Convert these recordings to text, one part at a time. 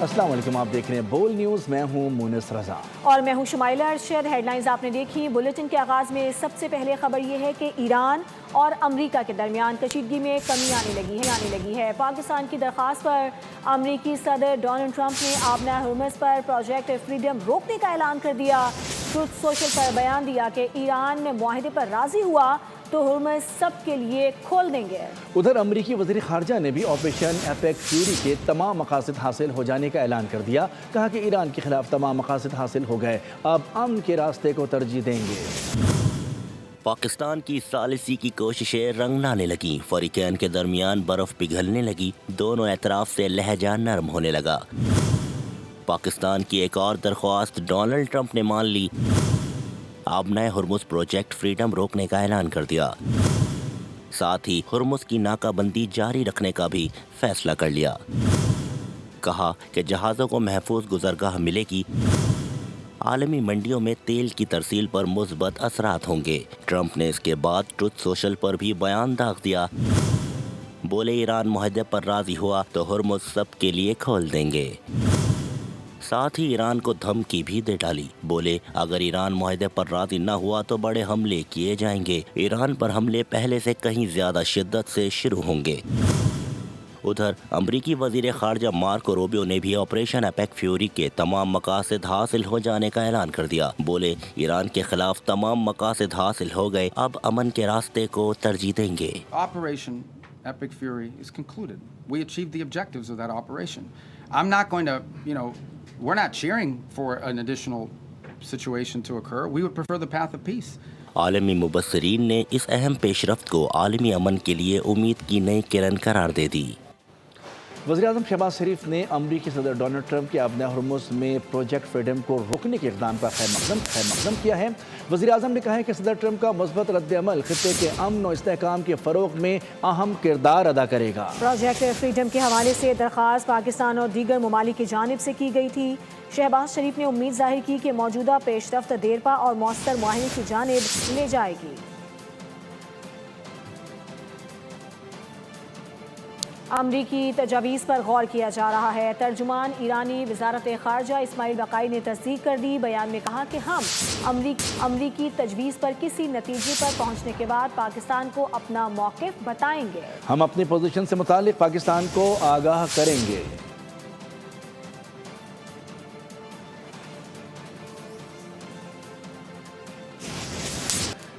السلام علیکم، آپ دیکھ رہے ہیں بول نیوز، میں ہوں مونس رضا اور میں ہوں شمائلہ ارشد۔ ہیڈ لائنز آپ نے دیکھی۔ بلیٹن کے آغاز میں سب سے پہلے خبر یہ ہے کہ ایران اور امریکہ کے درمیان کشیدگی میں کمی آنے لگی ہے۔ پاکستان کی درخواست پر امریکی صدر ڈونلڈ ٹرمپ نے آبنہ ہرمز پر پروجیکٹ فریڈم روکنے کا اعلان کر دیا۔ ٹروتھ سوشل پر بیان دیا کہ ایران میں معاہدے پر راضی ہوا تو ہرمز سب کے لیے کھول دیں گے۔ ادھر امریکی وزیر خارجہ نے بھی آپریشن ایپیک فیوری کے تمام مقاصد حاصل ہو جانے کا اعلان کر دیا۔ کہا کہ ایران کے خلاف تمام مقاصد حاصل ہو گئے، اب امن کے راستے کو ترجیح دیں گے۔ پاکستان کی ثالثی کی کوششیں رنگ لانے لگیں، فریقین کے درمیان برف پگھلنے لگی، دونوں اطراف سے لہجہ نرم ہونے لگا۔ پاکستان کی ایک اور درخواست ڈونلڈ ٹرمپ نے مان لی، آبنہ ہرمز پروجیکٹ فریڈم روکنے کا اعلان کر دیا، ساتھ ہی ہرمز کی ناکہ بندی جاری رکھنے کا بھی فیصلہ کر لیا۔ کہا کہ جہازوں کو محفوظ گزرگاہ ملے گی، عالمی منڈیوں میں تیل کی ترسیل پر مثبت اثرات ہوں گے۔ ٹرمپ نے اس کے بعد ٹروتھ سوشل پر بھی بیان داغ دیا، بولے ایران معاہدے پر راضی ہوا تو ہرمز سب کے لیے کھول دیں گے۔ ساتھ ہی ایران کو دھمکی بھی دے ڈالی، بولے اگر ایران معاہدے پر راضی نہ ہوا تو بڑے حملے کیے جائیں گے، ایران پر حملے پہلے سے کہیں زیادہ شدت سے شروع ہوں گے۔ ادھر امریکی وزیر خارجہ مارکو روبیو نے بھی آپریشن ایپیک فیوری کے تمام مقاصد حاصل ہو جانے کا اعلان کر دیا، بولے ایران کے خلاف تمام مقاصد حاصل ہو گئے، اب امن کے راستے کو ترجیح دیں گے۔ Operation Epic Fury is concluded. We achieved the objectives of that operation. I'm not going to, we're not cheering for an additional situation to occur. We would prefer the path of peace. عالمی مبصرین نے اس اہم پیش رفت کو عالمی امن کے لیے امید کی نئی کرن قرار دے دی۔ وزیراعظم شہباز شریف نے امریکی صدر ڈونلڈ ٹرمپ کے آبنہ ہرمز میں پروجیکٹ فریڈم کو روکنے کے اقدام کا خیر مقدم کیا ہے۔ وزیراعظم نے کہا ہے کہ صدر ٹرمپ کا مثبت رد عمل خطے کے امن و استحکام کے فروغ میں اہم کردار ادا کرے گا۔ پروجیکٹ فریڈم کے حوالے سے درخواست پاکستان اور دیگر ممالک کی جانب سے کی گئی تھی۔ شہباز شریف نے امید ظاہر کی کہ موجودہ پیش رفت دیرپا اور مؤثر معاہدے کی جانب لے جائے گی۔ امریکی تجاویز پر غور کیا جا رہا ہے۔ ترجمان ایرانی وزارت خارجہ اسماعیل بقائی نے تصدیق کر دی۔ بیان میں کہا کہ ہم امریکی تجویز پر کسی نتیجے پر پہنچنے کے بعد پاکستان کو اپنا موقف بتائیں گے۔ ہم اپنی پوزیشن سے متعلق پاکستان کو آگاہ کریں گے۔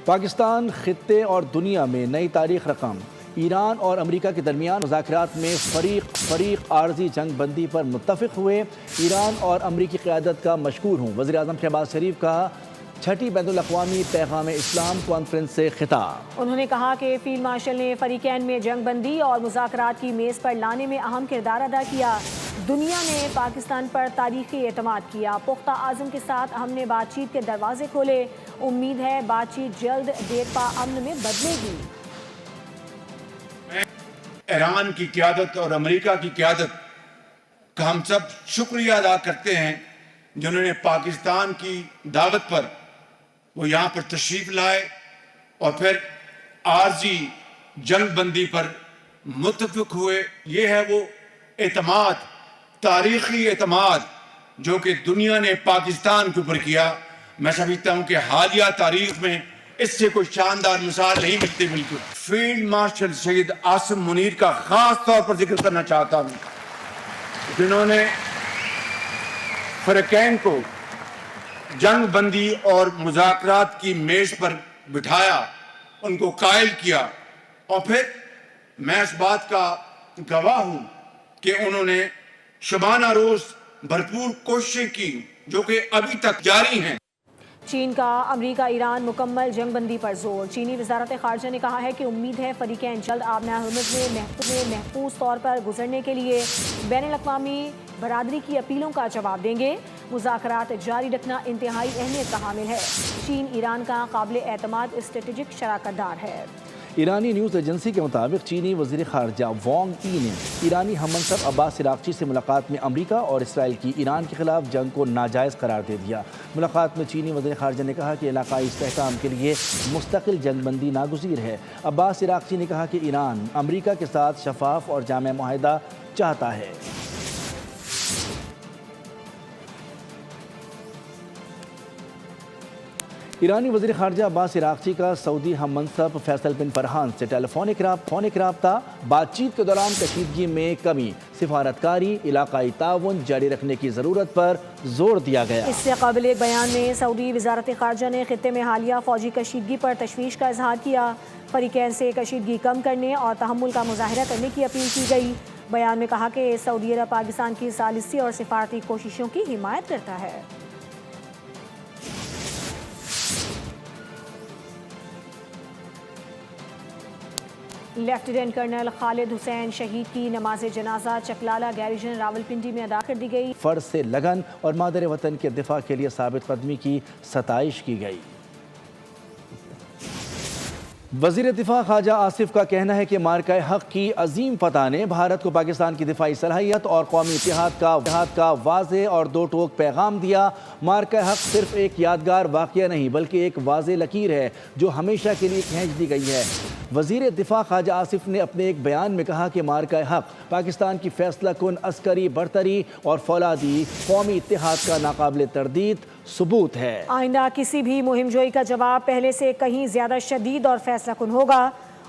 پاکستان خطے اور دنیا میں نئی تاریخ رقم، ایران اور امریکہ کے درمیان مذاکرات میں فریق عارضی جنگ بندی پر متفق ہوئے، ایران اور امریکی قیادت کا مشکور ہوں۔ وزیراعظم شہباز شریف کا چھٹی بین الاقوامی پیغام اسلام کانفرنس سے خطاب۔ انہوں نے کہا کہ فیلڈ مارشل نے فریقین میں جنگ بندی اور مذاکرات کی میز پر لانے میں اہم کردار ادا کیا۔ دنیا نے پاکستان پر تاریخی اعتماد کیا، پختہ عزم کے ساتھ ہم نے بات چیت کے دروازے کھولے، امید ہے بات چیت جلد دیرپا امن میں بدلے گی۔ ایران کی قیادت اور امریکہ کی قیادت کا ہم سب شکریہ ادا کرتے ہیں، جنہوں نے پاکستان کی دعوت پر وہ یہاں پر تشریف لائے اور پھر عارضی جنگ بندی پر متفق ہوئے۔ یہ ہے وہ اعتماد، تاریخی اعتماد جو کہ دنیا نے پاکستان کے اوپر کیا۔ میں سمجھتا ہوں کہ حالیہ تاریخ میں اس سے کوئی شاندار مثال نہیں ملتی۔ بالکل فیلڈ مارشل شہید عاصم منیر کا خاص طور پر ذکر کرنا چاہتا ہوں، جنہوں نے فریقین کو جنگ بندی اور مذاکرات کی میز پر بٹھایا، ان کو قائل کیا، اور پھر میں اس بات کا گواہ ہوں کہ انہوں نے شبانہ روز بھرپور کوششیں کی جو کہ ابھی تک جاری ہیں۔ چین کا امریکہ ایران مکمل جنگ بندی پر زور۔ چینی وزارت خارجہ نے کہا ہے کہ امید ہے فریقین جلد آبنہ ہرمز میں محفوظ طور پر گزرنے کے لیے بین الاقوامی برادری کی اپیلوں کا جواب دیں گے۔ مذاکرات جاری رکھنا انتہائی اہمیت کا حامل ہے۔ چین ایران کا قابل اعتماد اسٹریٹجک شراکت دار ہے۔ ایرانی نیوز ایجنسی کے مطابق چینی وزیر خارجہ وانگ ای نے ایرانی ہم منصب عباس عراقچی سے ملاقات میں امریکہ اور اسرائیل کی ایران کے خلاف جنگ کو ناجائز قرار دے دیا۔ ملاقات میں چینی وزیر خارجہ نے کہا کہ علاقائی استحکام کے لیے مستقل جنگ بندی ناگزیر ہے۔ عباس عراقچی نے کہا کہ ایران امریکہ کے ساتھ شفاف اور جامع معاہدہ چاہتا ہے۔ ایرانی وزیر خارجہ عباس عراقچی کا سعودی ہم منصب فیصل بن فرحان سے فونک رابطہ، بات چیت کے دوران کشیدگی میں کمی، سفارتکاری، علاقائی تعاون جاری رکھنے کی ضرورت پر زور دیا گیا۔ اس سے قبل ایک بیان میں سعودی وزارت خارجہ نے خطے میں حالیہ فوجی کشیدگی پر تشویش کا اظہار کیا، فریقین سے کشیدگی کم کرنے اور تحمل کا مظاہرہ کرنے کی اپیل کی گئی۔ بیان میں کہا کہ سعودی عرب پاکستان کی ثالثی اور سفارتی کوششوں کی حمایت کرتا ہے۔ لیفٹیننٹ کرنل خالد حسین شہید کی نماز جنازہ چکلالہ گیریژن راولپنڈی میں ادا کر دی گئی۔ فرض سے لگن اور مادر وطن کے دفاع کے لیے ثابت قدمی کی ستائش کی گئی۔ وزیر دفاع خواجہ آصف کا کہنا ہے کہ مارکہ حق کی عظیم فتح نے بھارت کو پاکستان کی دفاعی صلاحیت اور قومی اتحاد کا واضح اور دو ٹوک پیغام دیا۔ مارکہ حق صرف ایک یادگار واقعہ نہیں بلکہ ایک واضح لکیر ہے جو ہمیشہ کے لیے کھینچ دی گئی ہے۔ وزیر دفاع خواجہ آصف نے اپنے ایک بیان میں کہا کہ مارکہ حق پاکستان کی فیصلہ کن عسکری برتری اور فولادی قومی اتحاد کا ناقابل تردید ثبوت ہے۔ آئندہ کسی بھی مہم جوئی کا جواب پہلے سے کہیں زیادہ شدید اور فیصلہ کن ہوگا۔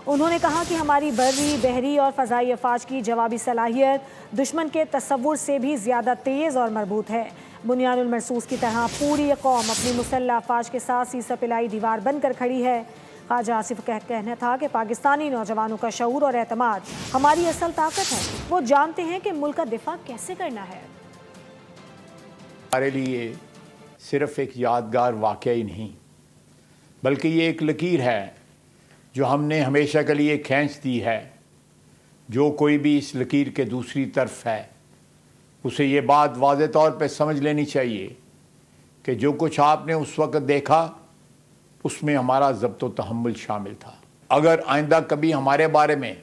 انہوں نے کہا کہ ہماری بری، بحری اور فضائی افواج کی جوابی صلاحیت دشمن کے تصور سے بھی زیادہ تیز اور مربوط ہے۔ بنیان المرصوص کی طرح پوری قوم اپنی مسلح افواج کے ساتھ سیسہ پلائی دیوار بن کر کھڑی ہے۔ خواجہ آصف کا کہنا تھا کہ پاکستانی نوجوانوں کا شعور اور اعتماد ہماری اصل طاقت ہے۔ وہ جانتے ہیں کہ ملک کا دفاع کیسے کرنا ہے۔ ہمارے لیے صرف ایک یادگار واقعہ ہی نہیں بلکہ یہ ایک لکیر ہے جو ہم نے ہمیشہ کے لیے کھینچ دی ہے۔ جو کوئی بھی اس لکیر کے دوسری طرف ہے اسے یہ بات واضح طور پہ سمجھ لینی چاہیے کہ جو کچھ آپ نے اس وقت دیکھا اس میں ہمارا ضبط و تحمل شامل تھا۔ اگر آئندہ کبھی ہمارے بارے میں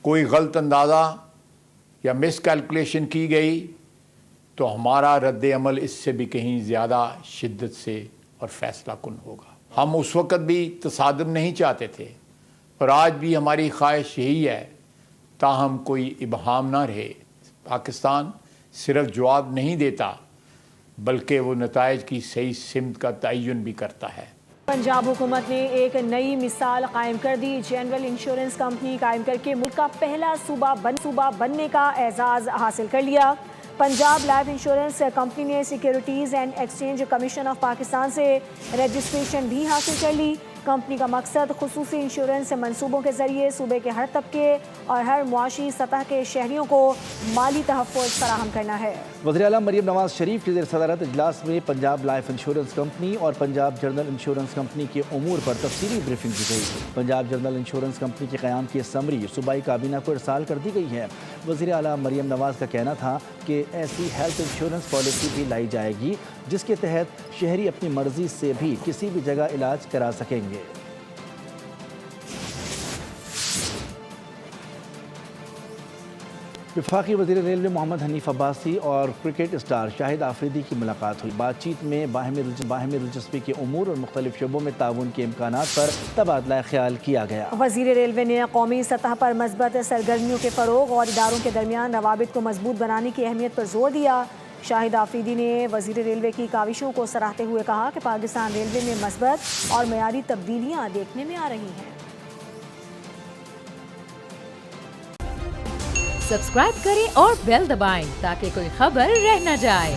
کوئی غلط اندازہ یا مس کیلکولیشن کی گئی تو ہمارا رد عمل اس سے بھی کہیں زیادہ شدت سے اور فیصلہ کن ہوگا۔ ہم اس وقت بھی تصادم نہیں چاہتے تھے اور آج بھی ہماری خواہش یہی ہے تاہم کوئی ابہام نہ رہے۔ پاکستان صرف جواب نہیں دیتا بلکہ وہ نتائج کی صحیح سمت کا تعین بھی کرتا ہے۔ پنجاب حکومت نے ایک نئی مثال قائم کر دی۔ جنرل انشورنس کمپنی قائم کر کے ملک کا پہلا صوبہ بننے کا اعزاز حاصل کر لیا۔ پنجاب لائف انشورنس کمپنی نے securities and exchange commission of Pakistan سے رجسٹریشن بھی حاصل کر لی۔ کمپنی کا مقصد خصوصی انشورنس منصوبوں کے ذریعے صوبے کے ہر طبقے اور ہر معاشی سطح کے شہریوں کو مالی تحفظ فراہم کرنا ہے۔ وزیراعلیٰ مریم نواز شریف کی زیر صدارت اجلاس میں پنجاب لائف انشورنس کمپنی اور پنجاب جنرل انشورنس کمپنی کے امور پر تفصیلی بریفنگ کی گئی۔ پنجاب جنرل انشورنس کمپنی کے قیام کی سمری صوبائی کابینہ کو ارسال کر دی گئی ہے۔ وزیراعلیٰ مریم نواز کا کہنا تھا کہ ایسی ہیلتھ انشورنس پالیسی بھی لائی جائے گی جس کے تحت شہری اپنی مرضی سے بھی کسی بھی جگہ علاج کرا سکیں گے۔ وفاقی وزیر ریلوے محمد حنیف عباسی اور کرکٹ اسٹار شاہد آفریدی کی ملاقات ہوئی۔ بات چیت میں باہمی دلچسپی کے امور اور مختلف شعبوں میں تعاون کے امکانات پر تبادلہ خیال کیا گیا۔ وزیر ریلوے نے قومی سطح پر مثبت سرگرمیوں کے فروغ اور اداروں کے درمیان روابط کو مضبوط بنانے کی اہمیت پر زور دیا۔ شاہد آفریدی نے وزیر ریلوے کی کاوشوں کو سراہتے ہوئے کہا کہ پاکستان ریلوے میں مثبت اور معیاری تبدیلیاں دیکھنے میں آ رہی ہیں۔ سبسکرائب کریں اور بیل دبائیں تاکہ کوئی خبر رہ نہ جائے۔